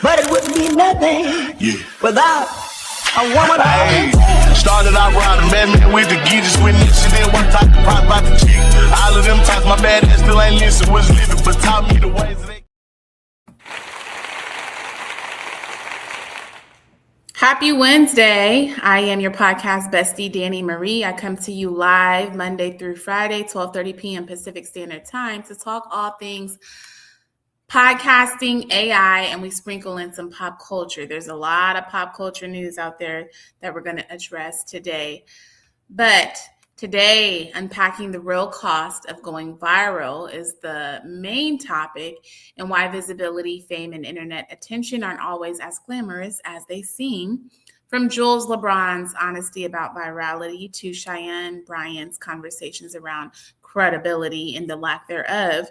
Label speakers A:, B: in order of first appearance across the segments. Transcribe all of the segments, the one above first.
A: but it wouldn't be nothing without a woman.
B: Hey, started out riding man with the geezers when this shit didn't work. Talking about the chick. All of them times my bad ass still ain't listen. Was living, but taught me the ways that they.
C: Happy Wednesday. I am your podcast bestie, Danny Marie. I come to you live Monday through Friday, 12:30 p.m. Pacific Standard Time to talk all things podcasting, AI, and we sprinkle in some pop culture. There's a lot of pop culture news out there that we're going to address today. But today, unpacking the real cost of going viral is the main topic, and why visibility, fame, and internet attention aren't always as glamorous as they seem. From Jools Lebron's honesty about virality to Cheyenne Bryant's conversations around credibility and the lack thereof,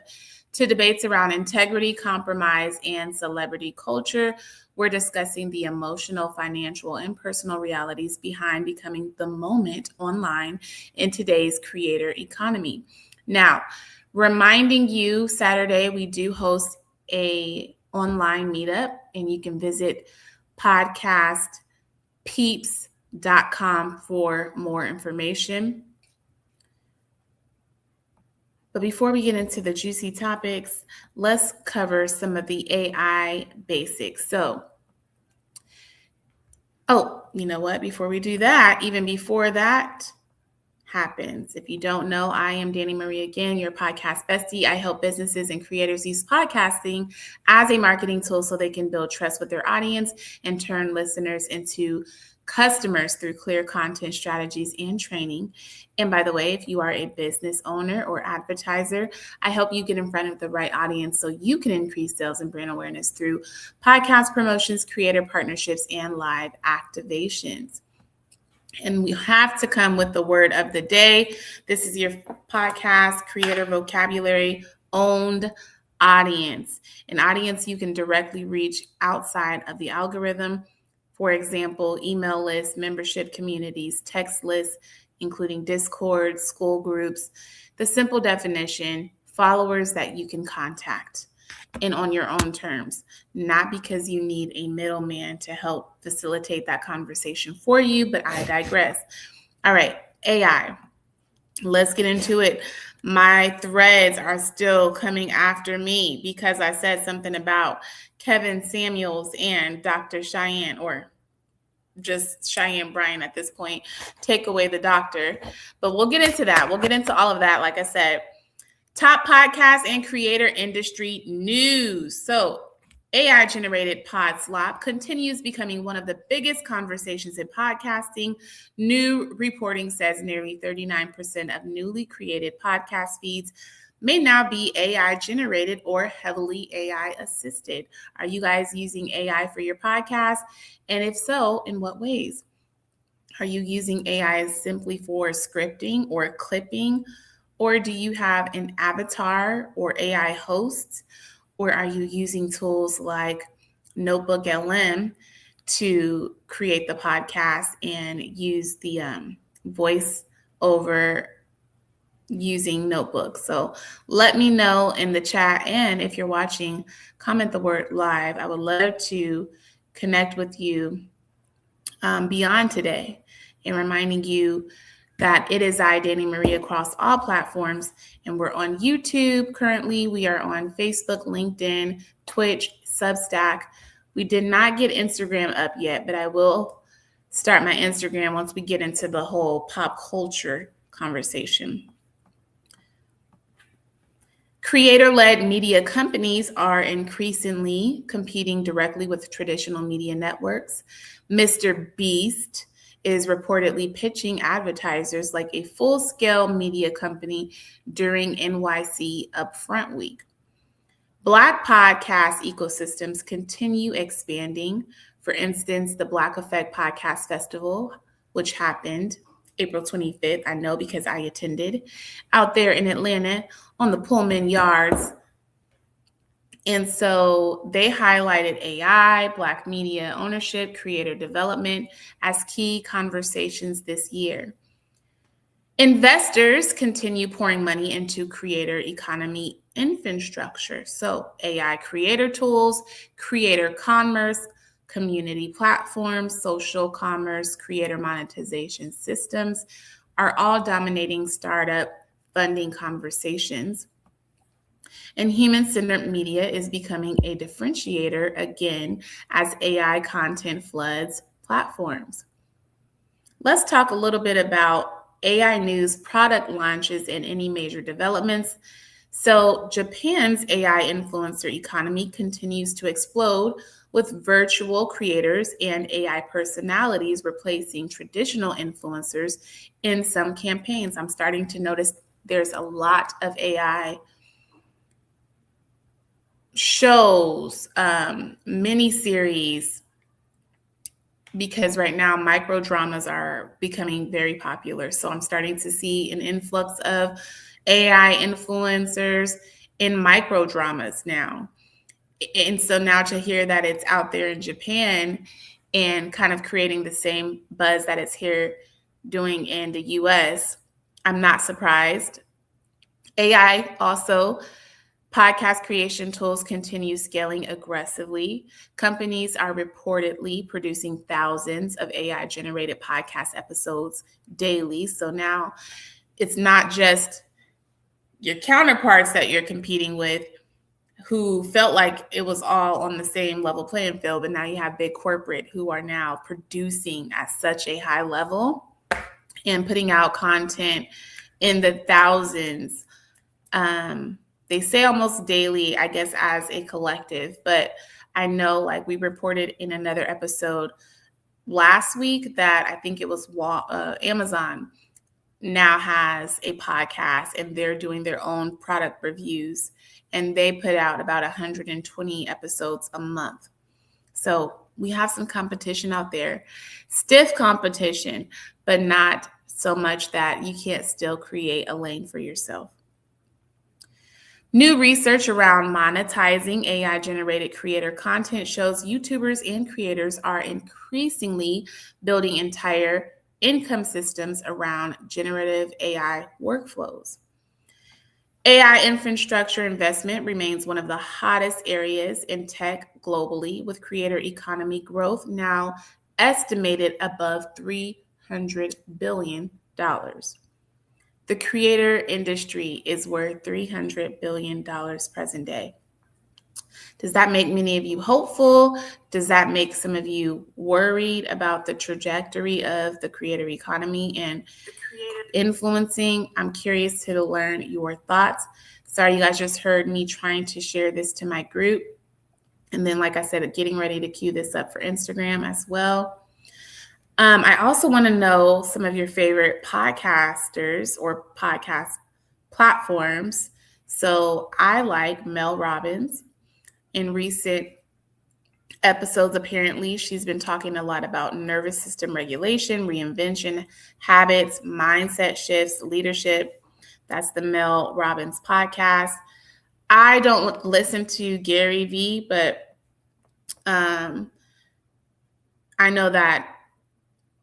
C: to debates around integrity, compromise, and celebrity culture, we're discussing the emotional, financial, and personal realities behind becoming the moment online in today's creator economy. Now, reminding you, Saturday, we do host an online meetup, and you can visit podcastpeeps.com for more information. But before we get into the juicy topics, let's cover some of the AI basics. You know what? Before we do that, even before that happens, if you don't know, I am Danny Marie again, your podcast bestie. I help businesses and creators use podcasting as a marketing tool so they can build trust with their audience and turn listeners into customers through clear content strategies and training. And by the way, if you are a business owner or advertiser, I help you get in front of the right audience so you can increase sales and brand awareness through podcast promotions, creator partnerships, and live activations. And we have to come with the word of the day. This is your podcast creator vocabulary owned audience, an audience you can directly reach outside of the algorithm. For example, email lists, membership communities, text lists, including Discord, school groups. The simple definition, followers that you can contact and on your own terms, not because you need a middleman to help facilitate that conversation for you, but I digress. All right, AI. Let's get into it. My threads are still coming after me because I said something about Kevin Samuels and Dr. Cheyenne, or just Cheyenne Bryant at this point. Take away the doctor. But we'll get into that. We'll get into all of that, like I said. Top podcast and creator industry news. So AI-generated pod slop continues becoming one of the biggest conversations in podcasting. New reporting says nearly 39% of newly created podcast feeds may now be AI-generated or heavily AI-assisted. Are you guys using AI for your podcast? And if so, in what ways? Are you using AI simply for scripting or clipping? Or do you have an avatar or AI host? Or are you using tools like Notebook LM to create the podcast and use the voice over using Notebook? So let me know in the chat. And if you're watching, comment the word live. I would love to connect with you beyond today, and reminding you that it is I, Danny Marie, across all platforms. And we're on YouTube currently. We are on Facebook, LinkedIn, Twitch, Substack. We did not get Instagram up yet, but I will start my Instagram once we get into the whole pop culture conversation. Creator-led media companies are increasingly competing directly with traditional media networks. Mr. Beast is reportedly pitching advertisers like a full-scale media company during NYC Upfront Week. Black podcast ecosystems continue expanding. For instance, the Black Effect Podcast Festival, which happened April 25th, I know because I attended, out there in Atlanta on the Pullman Yards. And so they highlighted AI, Black media ownership, creator development as key conversations this year. Investors continue pouring money into creator economy infrastructure. So AI creator tools, creator commerce, community platforms, social commerce, creator monetization systems are all dominating startup funding conversations. And human-centered media is becoming a differentiator again as AI content floods platforms. Let's talk a little bit about AI news, product launches, and any major developments. So, Japan's AI influencer economy continues to explode with virtual creators and AI personalities replacing traditional influencers in some campaigns. I'm starting to notice there's a lot of AI shows, miniseries, because right now micro dramas are becoming very popular. So I'm starting to see an influx of AI influencers in micro dramas now. And so now to hear that it's out there in Japan and kind of creating the same buzz that it's here doing in the US, I'm not surprised. AI also, podcast creation tools continue scaling aggressively. Companies are reportedly producing thousands of AI generated podcast episodes daily. So now it's not just your counterparts that you're competing with who felt like it was all on the same level playing field, but now you have big corporate who are now producing at such a high level and putting out content in the thousands. They say almost daily, I guess, as a collective, but I know, like we reported in another episode last week, that I think it was Amazon now has a podcast and they're doing their own product reviews, and they put out about 120 episodes a month. So we have some competition out there, stiff competition, but not so much that you can't still create a lane for yourself. New research around monetizing AI-generated creator content shows YouTubers and creators are increasingly building entire income systems around generative AI workflows. AI infrastructure investment remains one of the hottest areas in tech globally, with creator economy growth now estimated above $300 billion. The creator industry is worth $300 billion present day. Does that make many of you hopeful? Does that make some of you worried about the trajectory of the creator economy and influencing? I'm curious to learn your thoughts. Sorry, you guys just heard me trying to share this to my group. And then, like I said, getting ready to queue this up for Instagram as well. I also want to know some of your favorite podcasters or podcast platforms. So I like Mel Robbins. In recent episodes, apparently, she's been talking a lot about nervous system regulation, reinvention, habits, mindset shifts, leadership. That's the Mel Robbins podcast. I don't listen to Gary Vee, but I know that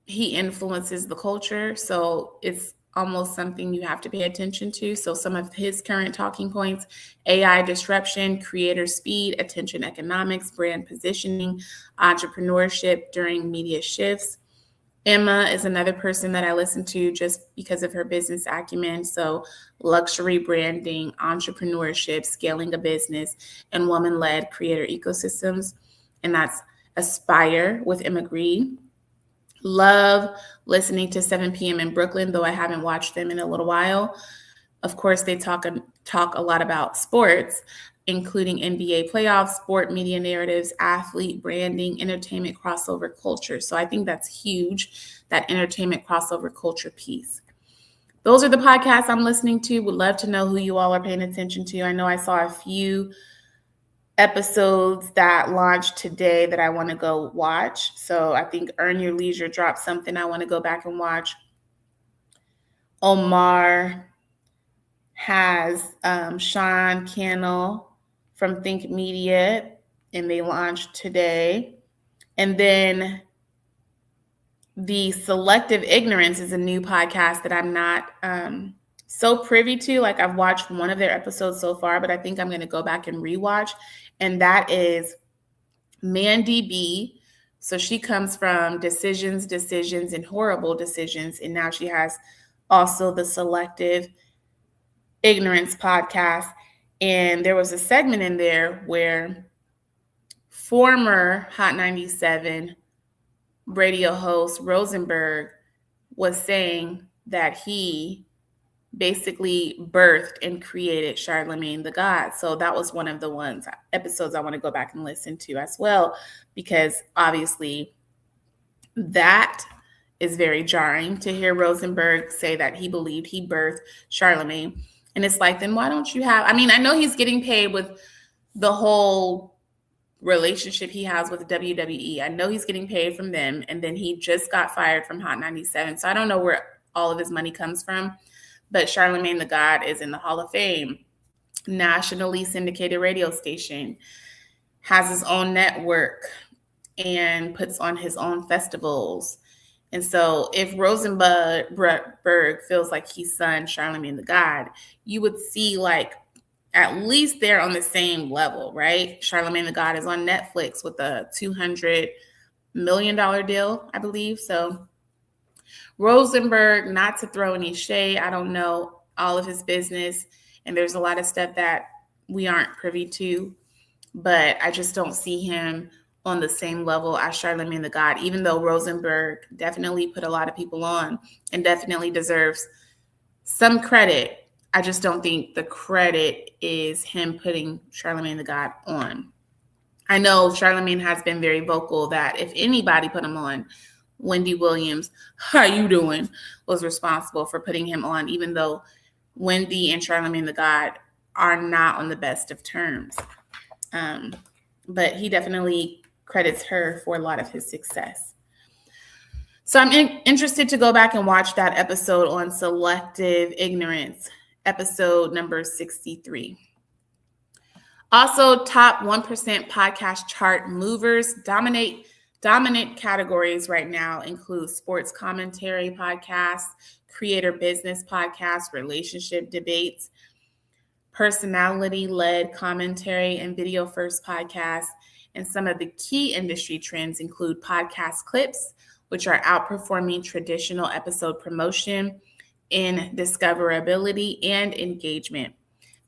C: he influences the culture, so it's almost something you have to pay attention to. So some of his current talking points: AI disruption, creator speed, attention economics, brand positioning, entrepreneurship during media shifts. Emma is another person that I listen to just because of her business acumen. So luxury branding, entrepreneurship, scaling a business, and woman-led creator ecosystems. And that's Aspire with Emma Green. Love listening to 7 p.m. in Brooklyn, though I haven't watched them in a little while. Of course, they talk a lot about sports, including NBA playoffs, sport media narratives, athlete branding, entertainment crossover culture. So I think that's huge, that entertainment crossover culture piece. Those are the podcasts I'm listening to. Would love to know who you all are paying attention to. I know I saw a few episodes that launched today that I want to go watch. So I think Earn Your Leisure dropped something I want to go back and watch. Omar has Sean Cannell from Think Media, and they launched today. And then The Selective Ignorance is a new podcast that I'm not so privy to. Like, I've watched one of their episodes so far, but I think I'm going to go back and rewatch. And that is Mandy B. So she comes from Decisions, and Horrible Decisions. And now she has also the Selective Ignorance podcast. And there was a segment in there where former Hot 97 radio host Rosenberg was saying that he basically birthed and created Charlemagne the God. So that was one of the episodes I want to go back and listen to as well, because obviously that is very jarring to hear Rosenberg say that he believed he birthed Charlemagne. And it's like, then why don't you have, I mean, I know he's getting paid with the whole relationship he has with the WWE. I know he's getting paid from them. And then he just got fired from Hot 97. So I don't know where all of his money comes from. But Charlemagne the God is in the Hall of Fame, nationally syndicated radio station, has his own network, and puts on his own festivals. And so if Rosenberg feels like he's son Charlemagne the God, you would see like at least they're on the same level, right? Charlemagne the God is on Netflix with a $200 million deal, I believe. So Rosenberg, not to throw any shade, I don't know all of his business, and there's a lot of stuff that we aren't privy to, but I just don't see him on the same level as Charlemagne the God, even though Rosenberg definitely put a lot of people on and definitely deserves some credit. I just don't think the credit is him putting Charlemagne the God on. I know Charlemagne has been very vocal that if anybody put him on, Wendy Williams, how you doing, was responsible for putting him on, even though Wendy and Charlemagne the God are not on the best of terms. But he definitely credits her for a lot of his success. So I'm interested to go back and watch that episode on Selective Ignorance, episode number 63. Also, top 1% podcast chart movers. Dominant categories right now include sports commentary podcasts, creator business podcasts, relationship debates, personality-led commentary, and video-first podcasts. And some of the key industry trends include podcast clips, which are outperforming traditional episode promotion in discoverability and engagement.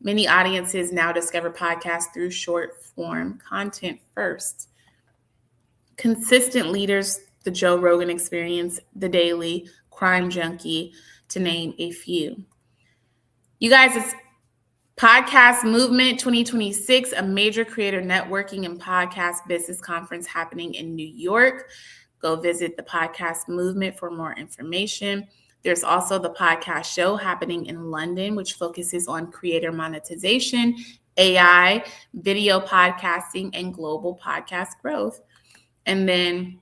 C: Many audiences now discover podcasts through short-form content first. Consistent leaders, the Joe Rogan Experience, The Daily, Crime Junkie, to name a few. You guys, it's Podcast Movement 2026, a major creator networking and podcast business conference happening in New York. Go visit the Podcast Movement for more information. There's also the podcast show happening in London, which focuses on creator monetization, AI, video podcasting, and global podcast growth. And then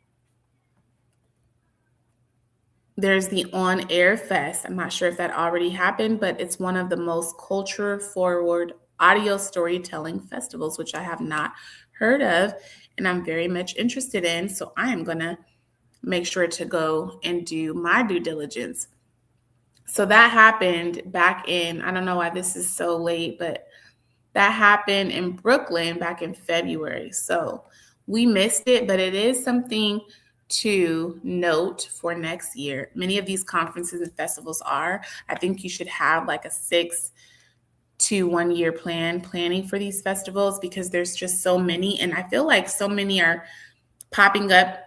C: there's the On Air Fest. I'm not sure if that already happened, but it's one of the most culture-forward audio storytelling festivals, which I have not heard of, and I'm very much interested in. So I am going to make sure to go and do my due diligence. So that happened back in, I don't know why this is so late, but that happened in Brooklyn back in February. So we missed it, but it is something to note for next year. Many of these conferences and festivals are. I think you should have like a 6 to 1 year planning for these festivals, because there's just so many. And I feel like so many are popping up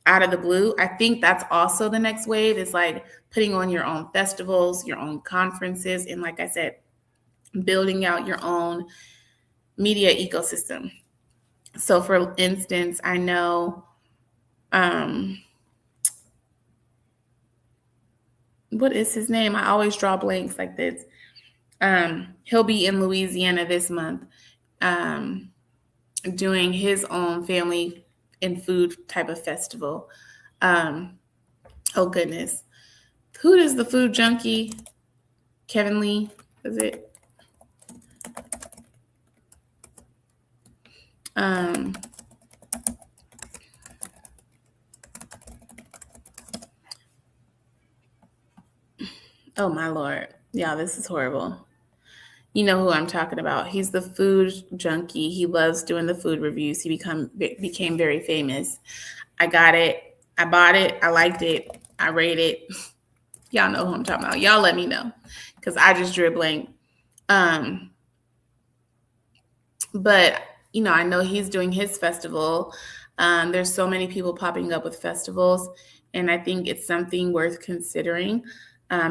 C: out of the blue. I think that's also the next wave, is like putting on your own festivals, your own conferences, and like I said, building out your own media ecosystem. So for instance, I know, what is his name? I always draw blanks like this. He'll be in Louisiana this month, doing his own family and food type of festival. Oh goodness. Who is the food junkie? Kevin Lee, is it? Oh my Lord. Yeah, this is horrible. You know who I'm talking about. He's the food junkie. He loves doing the food reviews. He became very famous. I got it. I bought it. I liked it. I rated it. Y'all know who I'm talking about. Y'all let me know because I just drew a blank. But, I know he's doing his festival. There's so many people popping up with festivals, and I think it's something worth considering.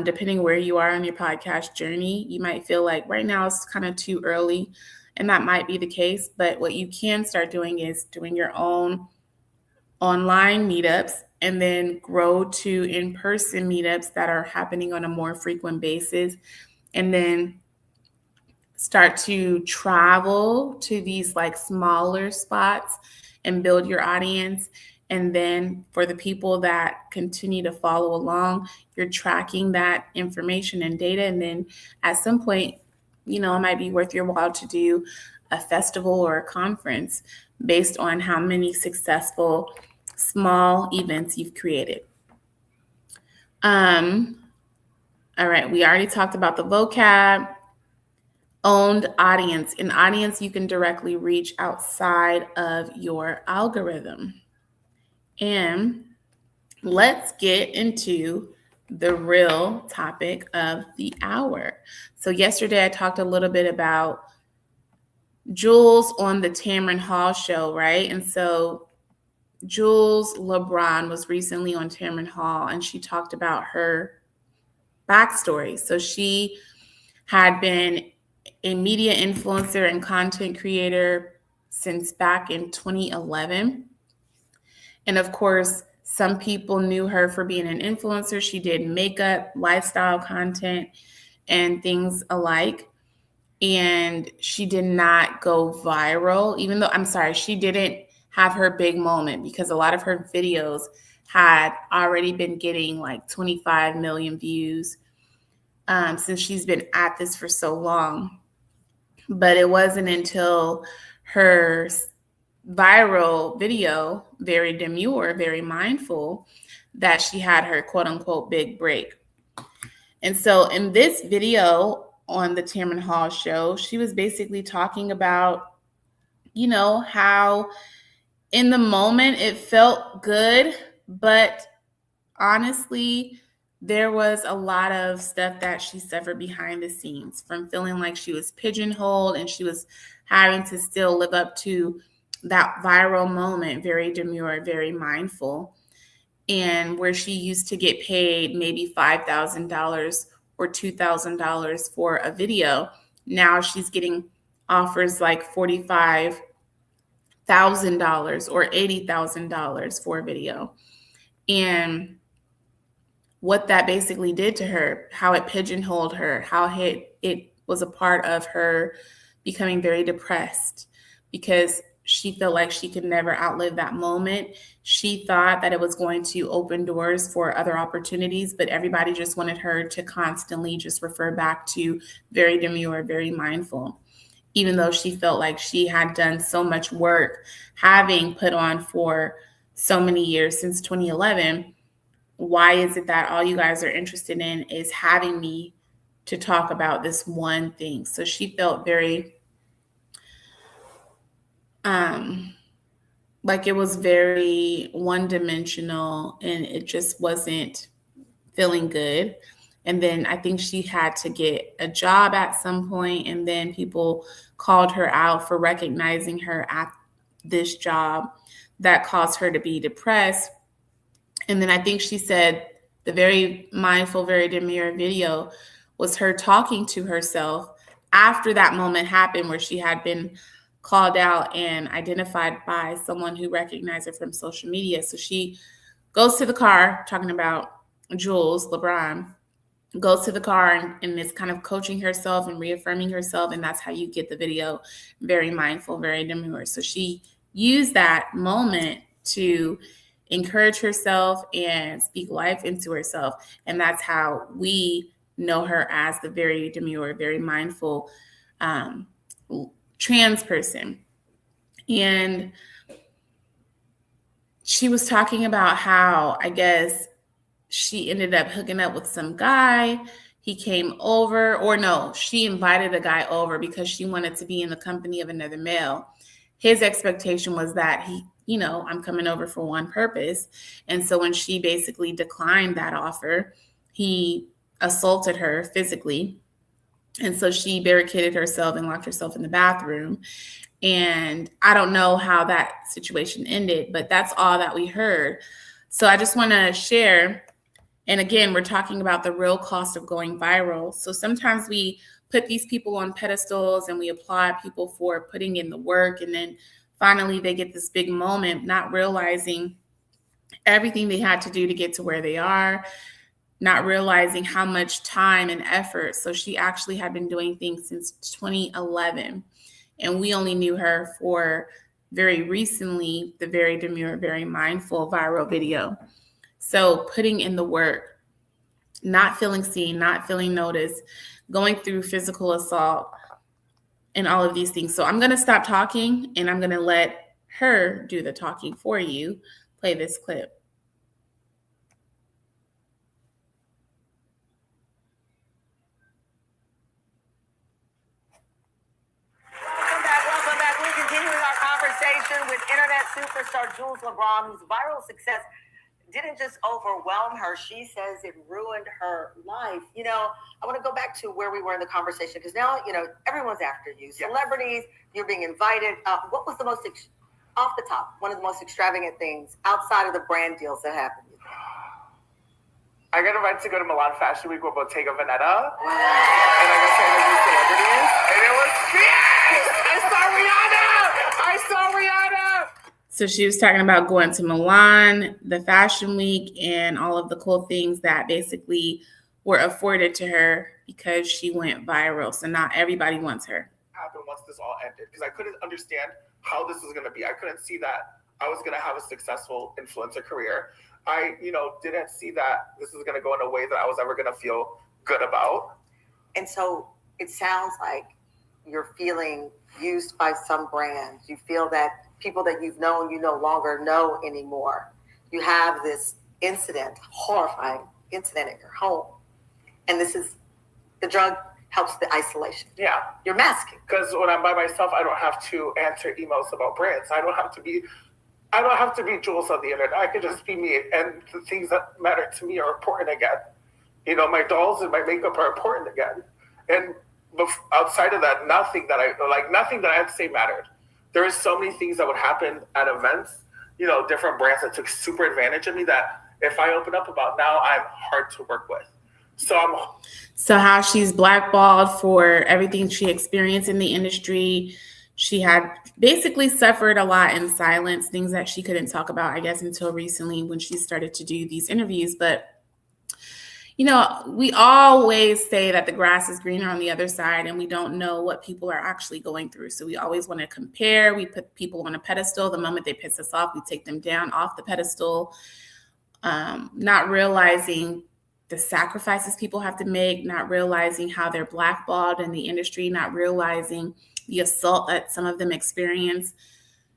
C: Depending where you are on your podcast journey, you might feel like right now it's kind of too early, and that might be the case. But what you can start doing is doing your own online meetups and then grow to in-person meetups that are happening on a more frequent basis, and then start to travel to these like smaller spots and build your audience. And then for the people that continue to follow along, you're tracking that information and data. And then at some point, it might be worth your while to do a festival or a conference based on how many successful small events you've created. All right, we already talked about the vocab. Owned audience, an audience you can directly reach outside of your algorithm. And let's get into the real topic of the hour. So yesterday I talked a little bit about Jools on the Tamron Hall show, right? And so Jools Lebron was recently on Tamron Hall, and she talked about her backstory. So she had been a media influencer and content creator since back in 2011. And of course, some people knew her for being an influencer. She did makeup, lifestyle content, and things alike. And she did not go viral, even though, she didn't have her big moment because a lot of her videos had already been getting like 25 million views since she's been at this for so long. But it wasn't until her viral video, very demure, very mindful, that she had her quote unquote big break. And so in this video on the Tamron Hall show, she was basically talking about, how in the moment it felt good, but honestly, there was a lot of stuff that she suffered behind the scenes from feeling like she was pigeonholed and she was having to still live up to that viral moment, very demure, very mindful, and where she used to get paid maybe $5,000 or $2,000 for a video. Now she's getting offers like $45,000 or $80,000 for a video. And what that basically did to her, how it pigeonholed her, how it was a part of her becoming very depressed because she felt like she could never outlive that moment. She thought that it was going to open doors for other opportunities, but everybody just wanted her to constantly just refer back to very demure, very mindful, even though she felt like she had done so much work, having put on for so many years since 2011. Why is it that all you guys are interested in is having me to talk about this one thing? So she felt very, like it was very one-dimensional and it just wasn't feeling good. And then I think she had to get a job at some point, and then people called her out for recognizing her at this job that caused her to be depressed. And then I think she said the very mindful, very demure video was her talking to herself after that moment happened where she had been called out and identified by someone who recognized her from social media. So she goes to the car, talking about Jools Lebron, goes to the car and is kind of coaching herself and reaffirming herself. And that's how you get the video, very mindful, very demure. So she used that moment to encourage herself and speak life into herself. And that's how we know her as the very demure, very mindful trans person. And she was talking about how, I guess, she ended up hooking up with some guy. He came over, or no, she invited a guy over because she wanted to be in the company of another male. His expectation was that I'm coming over for one purpose. And so when she basically declined that offer, he assaulted her physically. And so she barricaded herself and locked herself in the bathroom. And I don't know how that situation ended, but that's all that we heard. So I just want to share. And again, we're talking about the real cost of going viral. So sometimes we put these people on pedestals and we applaud people for putting in the work. And then finally they get this big moment, not realizing everything they had to do to get to where they are, not realizing how much time and effort. So she actually had been doing things since 2011. And we only knew her for very recently, the very demure, very mindful viral video. So putting in the work, not feeling seen, not feeling noticed, going through physical assault, and all of these things. So I'm going to stop talking and I'm going to let her do the talking for you. Play this clip.
A: Welcome back. We're continuing our conversation with internet superstar Jools Lebron, whose viral success didn't just overwhelm her. She says it ruined her life. I want to go back to where we were in the conversation because now, everyone's after you. Celebrities, you're being invited. What was the most, off the top, one of the most extravagant things outside of the brand deals that happened?
D: I got invited to go to Milan Fashion Week with Bottega Veneta. Wow. And I got to interview celebrities. And it was fierce! I saw Rihanna!
C: So she was talking about going to Milan, the Fashion Week, and all of the cool things that basically were afforded to her because she went viral. So not everybody wants her.
D: Happened once this all ended because I couldn't understand how this was going to be. I couldn't see that I was going to have a successful influencer career. I, didn't see that this was going to go in a way that I was ever going to feel good about.
A: And so it sounds like you're feeling used by some brands. You feel that people that you've known, you no longer know anymore. You have this incident, horrifying incident at your home. And the drug helps the isolation.
D: Yeah.
A: You're masking.
D: Because when I'm by myself, I don't have to answer emails about brands. I don't have to be Jools on the internet. I can just be me, and the things that matter to me are important again. My dolls and my makeup are important again. And outside of that, nothing that I had to say mattered. There is so many things that would happen at events, different brands that took super advantage of me that if I open up about now, I'm hard to work with. So
C: how she's blackballed for everything she experienced in the industry. She had basically suffered a lot in silence, things that she couldn't talk about, I guess, until recently when she started to do these interviews. But, we always say that the grass is greener on the other side, and we don't know what people are actually going through. So we always want to compare. We put people on a pedestal. The moment they piss us off, we take them down off the pedestal, not realizing the sacrifices people have to make, not realizing how they're blackballed in the industry, not realizing the assault that some of them experience.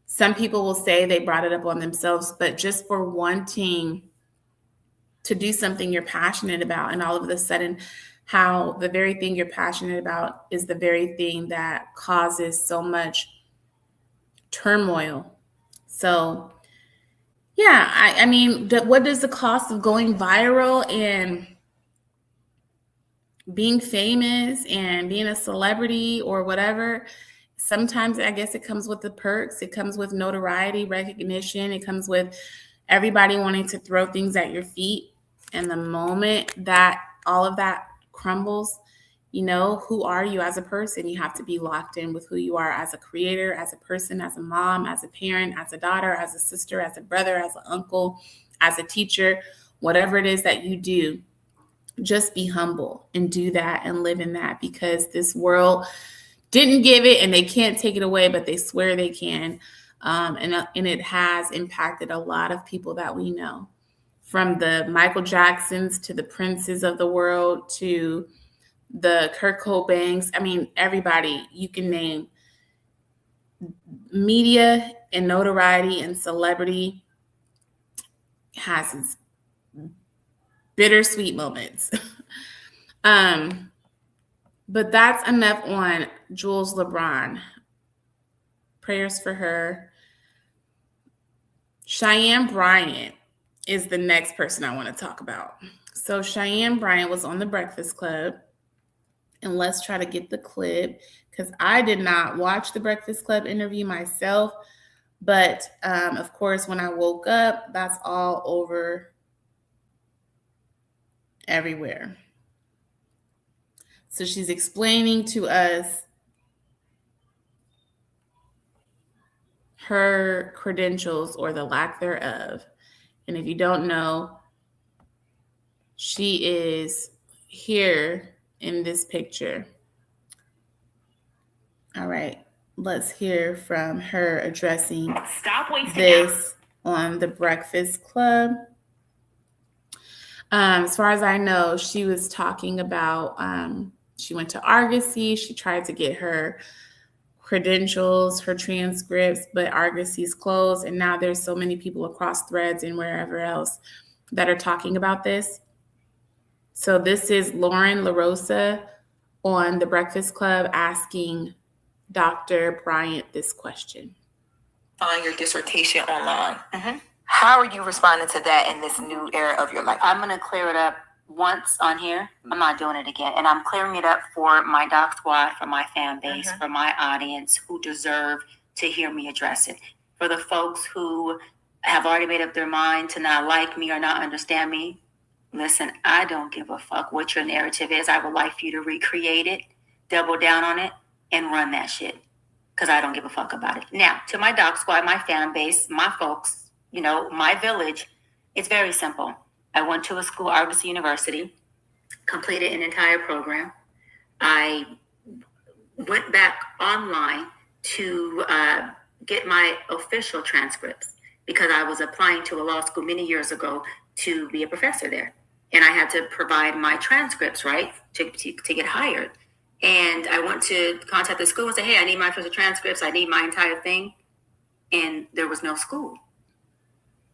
C: Some people will say they brought it up on themselves, but just for wanting to do something you're passionate about, and all of a sudden how the very thing you're passionate about is the very thing that causes so much turmoil. So yeah, I mean, what is the cost of going viral and being famous and being a celebrity or whatever? Sometimes I guess it comes with the perks. It comes with notoriety, recognition. It comes with everybody wanting to throw things at your feet. And the moment that all of that crumbles, who are you as a person? You have to be locked in with who you are as a creator, as a person, as a mom, as a parent, as a daughter, as a sister, as a brother, as an uncle, as a teacher, whatever it is that you do. Just be humble and do that and live in that, because this world didn't give it and they can't take it away, but they swear they can. And it has impacted a lot of people that we know, from the Michael Jacksons to the Princes of the world to the Kurt Cobains. I mean, everybody you can name. Media and notoriety and celebrity has its bittersweet moments. But that's enough on Jools Lebron. Prayers for her. Cheyenne Bryant is the next person I want to talk about. So Cheyenne Bryant was on The Breakfast Club. And let's try to get the clip, because I did not watch the Breakfast Club interview myself. But of course, when I woke up, that's all over everywhere. So she's explaining to us her credentials, or the lack thereof. And if you don't know, she is here in this picture. All right, let's hear from her addressing this on The Breakfast Club. As far as I know, she was talking about, she went to Argosy. She tried to get her credentials, her transcripts, but Argosy's closed. And now there's so many people across Threads and wherever else that are talking about this. So this is Lauren LaRosa on The Breakfast Club asking Dr. Bryant this question.
E: On your dissertation online. Mm-hmm. How are you responding to that in this new era of your life?
F: I'm going to clear it up once on here. I'm not doing it again. And I'm clearing it up for my doc squad, for my fan base, for my audience who deserve to hear me address it. For the folks who have already made up their mind to not like me or not understand me, listen, I don't give a fuck what your narrative is. I would like for you to recreate it, double down on it, and run that shit. Because I don't give a fuck about it. Now, to my doc squad, my fan base, my folks, you know, my village, it's very simple. I went to a school, Argosy University, completed an entire program. I went back online to get my official transcripts because I was applying to a law school many years ago to be a professor there. And I had to provide my transcripts, right, to get hired. And I went to contact the school and say, hey, I need my official transcripts. I need my entire thing. And there was no school.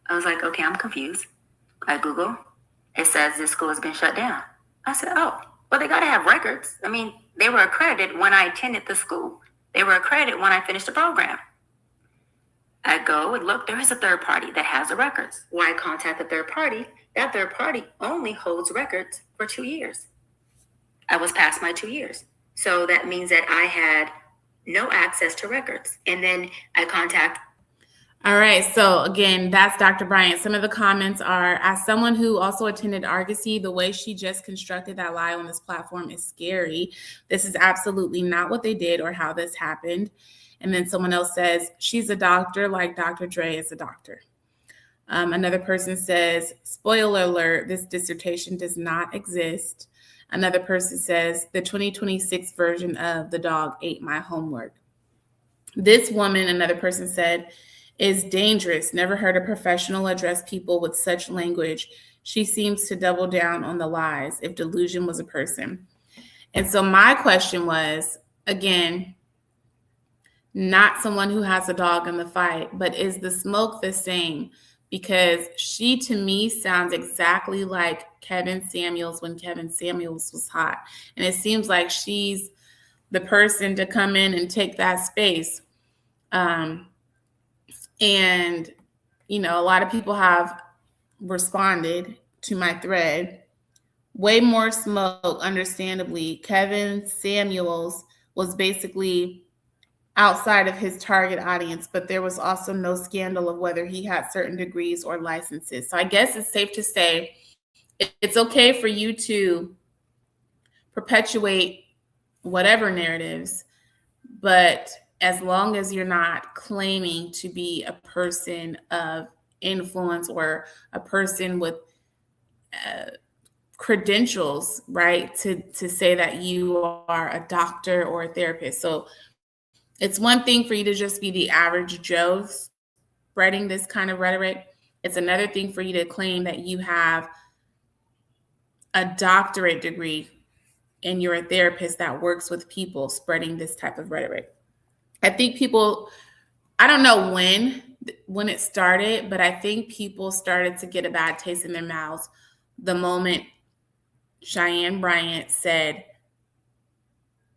F: I was like, okay, I'm confused. I Google. It says this school has been shut down. I said, oh, well, they got to have records. I mean, they were accredited when I attended the school. They were accredited when I finished the program. I go and look, there is a third party that has the records. Why contact the third party? That third party only holds records for 2 years. I was past my 2 years. So that means that I had no access to records. And then I contact.
C: All right. So again, that's Dr. Bryant. Some of the comments are, as someone who also attended Argosy, the way she just constructed that lie on this platform is scary. This is absolutely not what they did or how this happened. And then someone else says, she's a doctor like Dr. Dre is a doctor. Another person says, spoiler alert, this dissertation does not exist. Another person says, the 2026 version of The Dog Ate My Homework. This woman, another person said, is dangerous. Never heard a professional address people with such language. She seems to double down on the lies if delusion was a person. And so my question was, again, not someone who has a dog in the fight, but is the smoke the same? Because she, to me, sounds exactly like Kevin Samuels when Kevin Samuels was hot. And it seems like she's the person to come in and take that space. And, you know, a lot of people have responded to my thread. Way more smoke, understandably. Kevin Samuels was basically outside of his target audience, but there was also no scandal of whether he had certain degrees or licenses. So I guess it's safe to say it's okay for you to perpetuate whatever narratives, but as long as you're not claiming to be a person of influence or a person with credentials, right, to say that you are a doctor or a therapist. So it's one thing for you to just be the average Joe spreading this kind of rhetoric. It's another thing for you to claim that you have a doctorate degree and you're a therapist that works with people spreading this type of rhetoric. I think people, I don't know when it started, but I think people started to get a bad taste in their mouths the moment Cheyenne Bryant said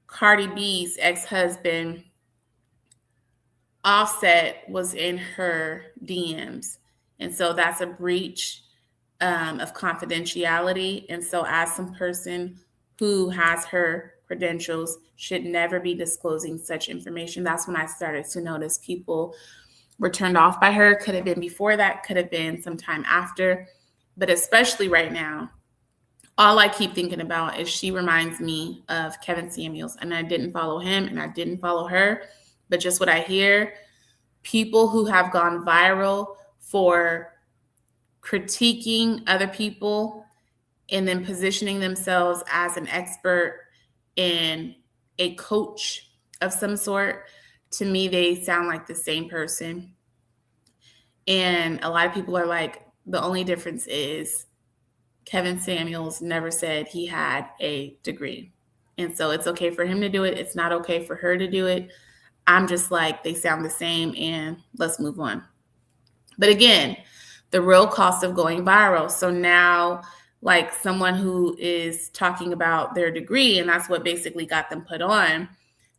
C: Cardi B's ex-husband Offset was in her DMs. And so that's a breach of confidentiality. And so as some person who has her credentials should never be disclosing such information. That's when I started to notice people were turned off by her. Could have been before that, could have been sometime after. But especially right now, all I keep thinking about is she reminds me of Kevin Samuels. And I didn't follow him and I didn't follow her. But just what I hear, people who have gone viral for critiquing other people and then positioning themselves as an expert and a coach of some sort, to me, they sound like the same person. And a lot of people are like, the only difference is Kevin Samuels never said he had a degree. And so it's okay for him to do it. It's not okay for her to do it. I'm just like, they sound the same and let's move on. But again, the real cost of going viral. So now, like someone who is talking about their degree, and that's what basically got them put on,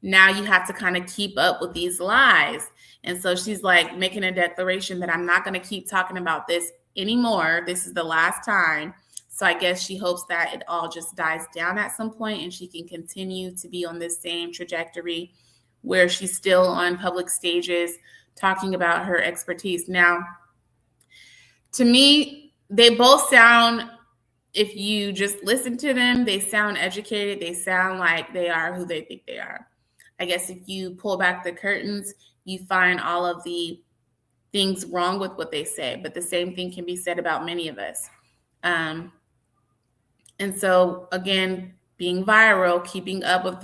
C: now you have to kind of keep up with these lies. And so she's like making a declaration that I'm not going to keep talking about this anymore. This is the last time. So I guess she hopes that it all just dies down at some point and she can continue to be on this same trajectory where she's still on public stages talking about her expertise. Now, to me, they both sound, if you just listen to them, they sound educated. They sound like they are who they think they are. I guess if you pull back the curtains, you find all of the things wrong with what they say. But the same thing can be said about many of us. And so, again, being viral, keeping up with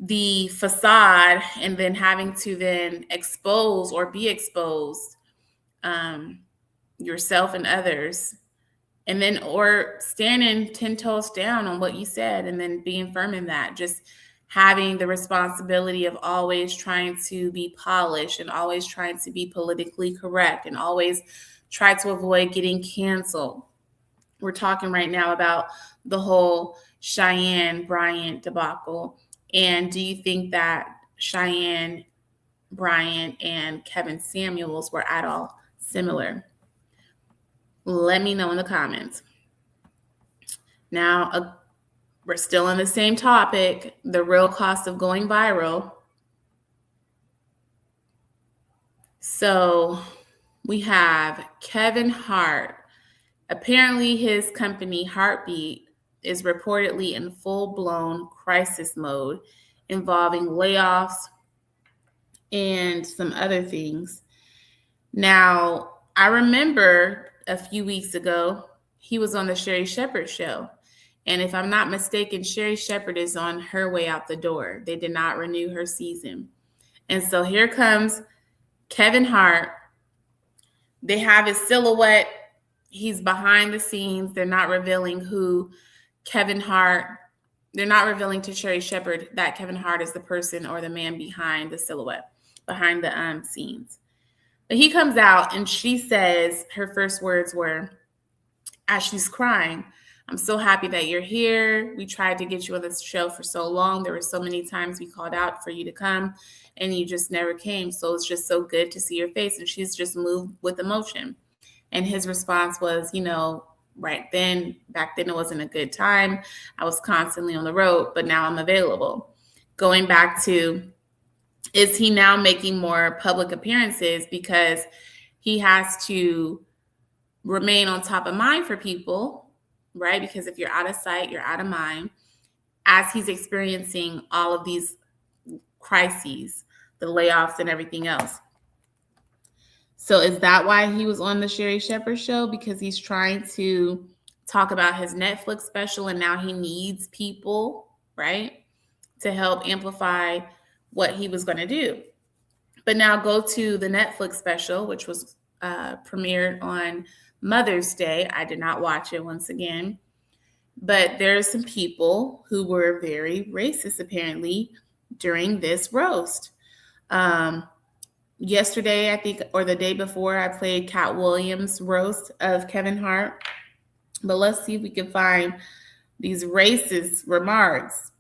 C: the facade, and then having to then expose or be exposed yourself and others, and then or standing 10 toes down on what you said and then being firm in that, just having the responsibility of always trying to be polished and always trying to be politically correct and always try to avoid getting canceled. We're talking right now about the whole Cheyenne Bryant debacle. And do you think that Cheyenne Bryant and Kevin Samuels were at all similar? Let me know in the comments. Now, we're still on the same topic, the real cost of going viral. So we have Kevin Hart. Apparently his company, Heartbeat, is reportedly in full-blown crisis mode involving layoffs and some other things. Now, I remember a few weeks ago, he was on the Sherri Shepherd show. And if I'm not mistaken, Sherri Shepherd is on her way out the door. They did not renew her season. And so here comes Kevin Hart. They have his silhouette. He's behind the scenes. They're not revealing who Kevin Hart, they're not revealing to Sherri Shepherd that Kevin Hart is the person or the man behind the silhouette, behind the scenes. But he comes out and she says, her first words were, as she's crying, "I'm so happy that you're here. We tried to get you on this show for so long. There were so many times we called out for you to come and you just never came. So it's just so good to see your face." And she's just moved with emotion. And his response was, back then it wasn't a good time. I was constantly on the road, but now I'm available. Going back to, is he now making more public appearances because he has to remain on top of mind for people, right? Because if you're out of sight, you're out of mind, as he's experiencing all of these crises, the layoffs and everything else. So is that why he was on the Sherri Shepherd show? Because he's trying to talk about his Netflix special and now he needs people, right, to help amplify what he was going to do. But now go to the Netflix special, which was premiered on Mother's Day. I did not watch it once again. But there are some people who were very racist, apparently, during this roast. Yesterday, I think, or the day before, I played Cat Williams' roast of Kevin Hart. But let's see if we can find these racist remarks.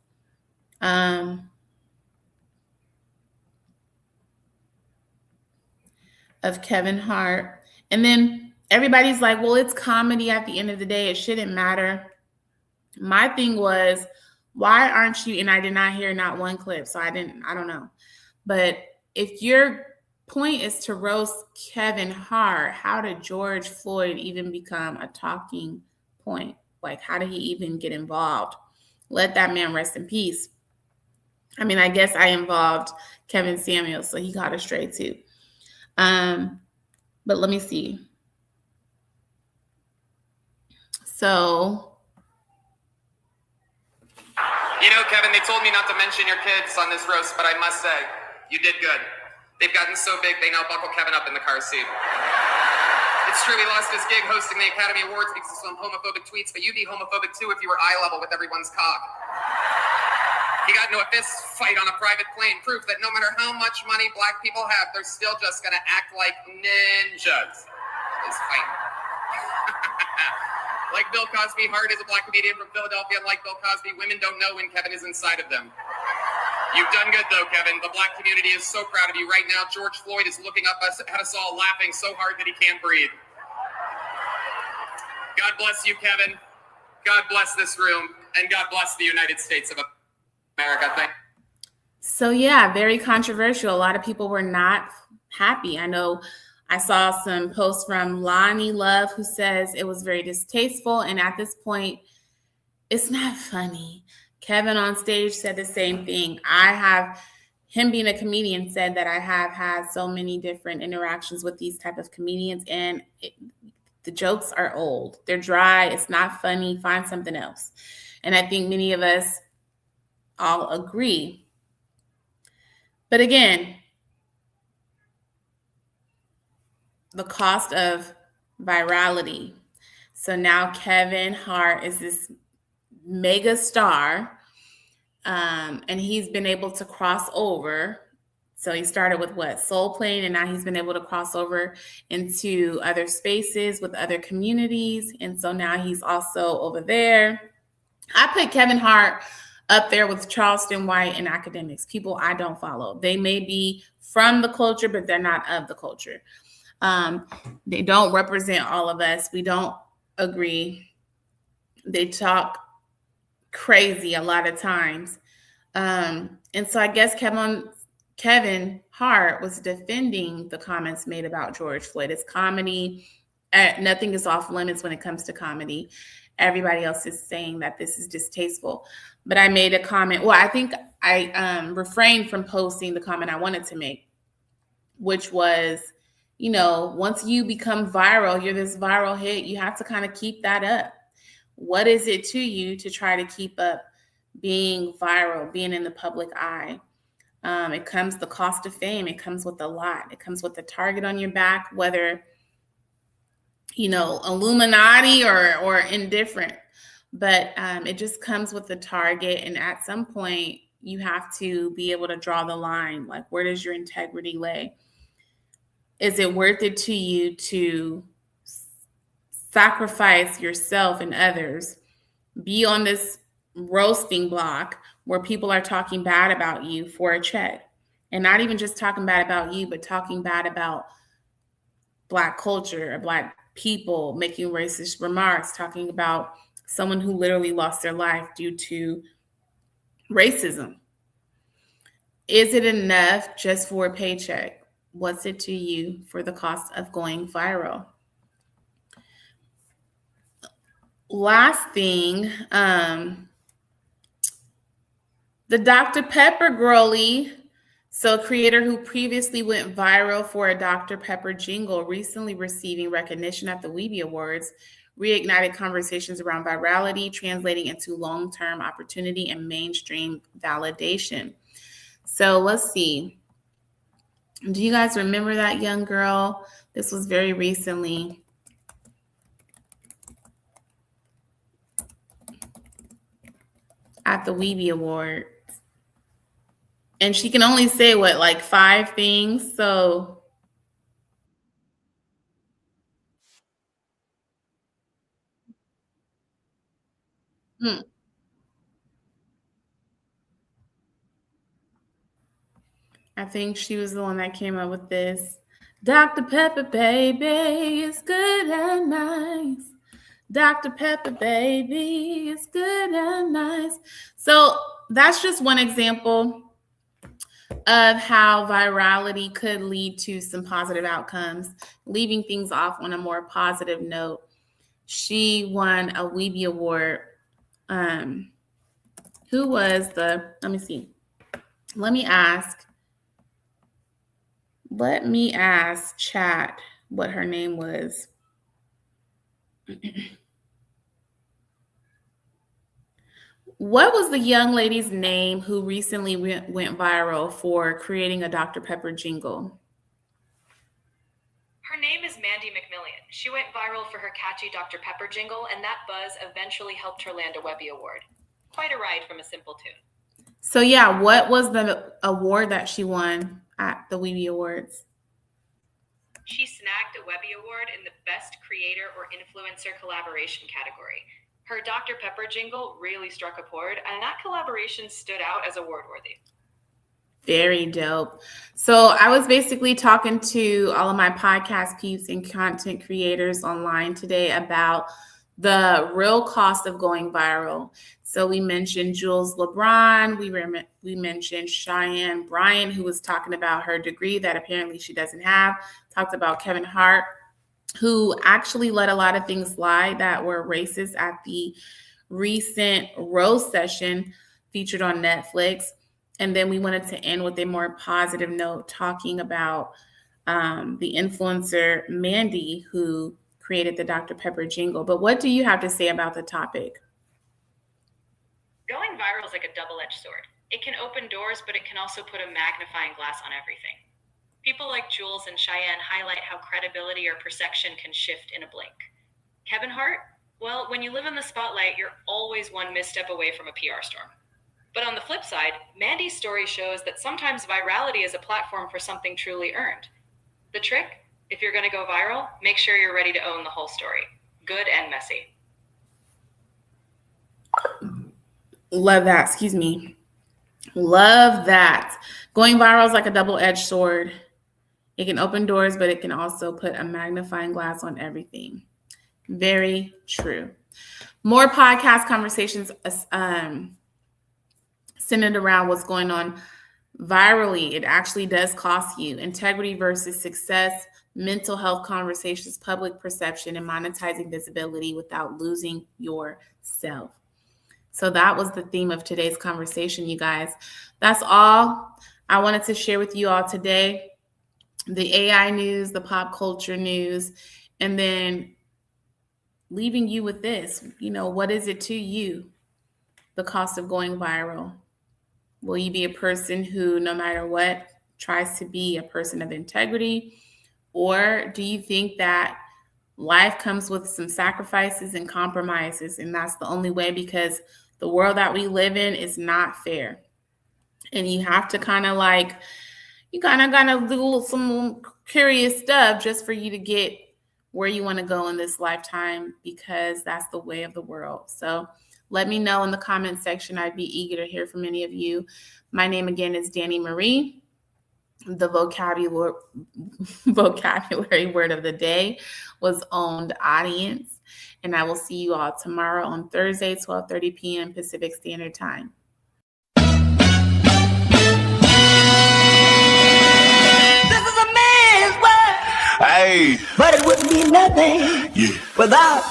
C: Of Kevin Hart. And then everybody's like, well, it's comedy at the end of the day. It shouldn't matter. My thing was, why aren't you, and I did not hear not one clip, so I don't know. But if your point is to roast Kevin Hart, how did George Floyd even become a talking point? Like, how did he even get involved? Let that man rest in peace. I mean, I guess I involved Kevin Samuels, so he got it straight too. But let me see. So,
G: you know, Kevin, they told me not to mention your kids on this roast, but I must say, you did good. They've gotten so big, they now buckle Kevin up in the car seat. It's true, he lost his gig hosting the Academy Awards because of some homophobic tweets, but you'd be homophobic too if you were eye level with everyone's cock. He got into a fist fight on a private plane, proof that no matter how much money black people have, they're still just gonna act like ninjas. This fight. Like Bill Cosby, Hart is a black comedian from Philadelphia, and like Bill Cosby, women don't know when Kevin is inside of them. You've done good though, Kevin. The black community is so proud of you right now. George Floyd is looking up at us all laughing so hard that he can't breathe. God bless you, Kevin. God bless this room, and God bless the United States of America.
C: So yeah, very controversial. A lot of people were not happy. I know I saw some posts from Lonnie Love who says it was very distasteful. And at this point, it's not funny. Kevin on stage said the same thing. Him being a comedian, said that I have had so many different interactions with these type of comedians, and the jokes are old. They're dry. It's not funny. Find something else. And I think many of us all agree. But again, the cost of virality. So now Kevin Hart is this mega star, and he's been able to cross over. So he started with Soul Plane, and now he's been able to cross over into other spaces with other communities. And so now he's also over there. I put Kevin Hart up there with Charleston White and academics, people I don't follow. They may be from the culture, but they're not of the culture. They don't represent all of us. We don't agree. They talk crazy a lot of times. And so I guess Kevin Hart was defending the comments made about George Floyd. It's comedy. Nothing is off limits when it comes to comedy. Everybody else is saying that this is distasteful. But I made a comment. Well, I think I refrained from posting the comment I wanted to make, which was, you know, once you become viral, you're this viral hit, you have to kind of keep that up. What is it to you to try to keep up being viral, being in the public eye? It comes the cost of fame. It comes with a lot. It comes with a target on your back, whether, you know, Illuminati or indifferent. But it just comes with the target. And at some point, you have to be able to draw the line. Like, where does your integrity lay? Is it worth it to you to sacrifice yourself and others, be on this roasting block where people are talking bad about you for a check? And not even just talking bad about you, but talking bad about Black culture or Black people, making racist remarks, talking about someone who literally lost their life due to racism. Is it enough just for a paycheck? What's it to you for the cost of going viral? Last thing, the Dr. Pepper girlie, so a creator who previously went viral for a Dr. Pepper jingle, recently receiving recognition at the Weebie Awards, reignited conversations around virality, translating into long-term opportunity and mainstream validation. So let's see. Do you guys remember that young girl? This was very recently. At the Weebie Awards. And she can only say, what, like 5 things? So I think she was the one that came up with this. Dr. Pepper, baby, is good and nice. Dr. Pepper, baby, is good and nice. So that's just one example of how virality could lead to some positive outcomes, leaving things off on a more positive note. She won a Weeby Award. Who was let me see. Let me ask chat what her name was. What was the young lady's name who recently went viral for creating a Dr. Pepper jingle?
H: Her name is Mandy McMillian. She went viral for her catchy Dr. Pepper jingle, and that buzz eventually helped her land a Webby Award. Quite a ride from a simple tune.
C: So yeah, what was the award that she won at the Weeby Awards?
H: She snagged a Webby Award in the Best Creator or Influencer Collaboration category. Her Dr. Pepper jingle really struck a chord, and that collaboration stood out as award-worthy.
C: Very dope. So I was basically talking to all of my podcast peeps and content creators online today about the real cost of going viral. So we mentioned Jools Lebron. We mentioned Cheyenne Bryant, who was talking about her degree that apparently she doesn't have. Talked about Kevin Hart, who actually let a lot of things slide that were racist at the recent roast session featured on Netflix. And then we wanted to end with a more positive note, talking about the influencer Mandy, who created the Dr. Pepper jingle. But what do you have to say about the topic?
H: Going viral is like a double-edged sword. It can open doors, but it can also put a magnifying glass on everything. People like Jools and Cheyenne highlight how credibility or perception can shift in a blink. Kevin Hart? Well, when you live in the spotlight, you're always one misstep away from a PR storm. But on the flip side, Mandy's story shows that sometimes virality is a platform for something truly earned. The trick? If you're going to go viral, make sure you're ready to own the whole story. Good and messy.
C: Love that. Excuse me. Love that. Going viral is like a double-edged sword. It can open doors, but it can also put a magnifying glass on everything. Very true. More podcast conversations centered around what's going on virally. It actually does cost you. Integrity versus success, mental health conversations, public perception, and monetizing visibility without losing yourself. So that was the theme of today's conversation, you guys. That's all I wanted to share with you all today. The AI news, the pop culture news, and then leaving you with this. What is it to you? The cost of going viral. Will you be a person who, no matter what, tries to be a person of integrity? Or do you think that life comes with some sacrifices and compromises, and that's the only way, because the world that we live in is not fair? And you have to gotta do some curious stuff just for you to get where you want to go in this lifetime, because that's the way of the world. So let me know in the comment section. I'd be eager to hear from any of you. My name again is Danny Marie. The vocabulary word of the day was owned audience. And I will see you all tomorrow on Thursday, 12:30 p.m. Pacific Standard Time.
B: This is a man's world. Hey. But it wouldn't be nothing without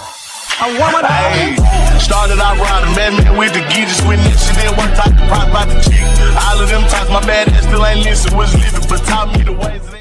B: a woman. Hey. Started out riding, man with the geezers when this shit didn't work out the pot about the cheek. All of them times my bad ass still ain't listen, was living, but taught me the ways of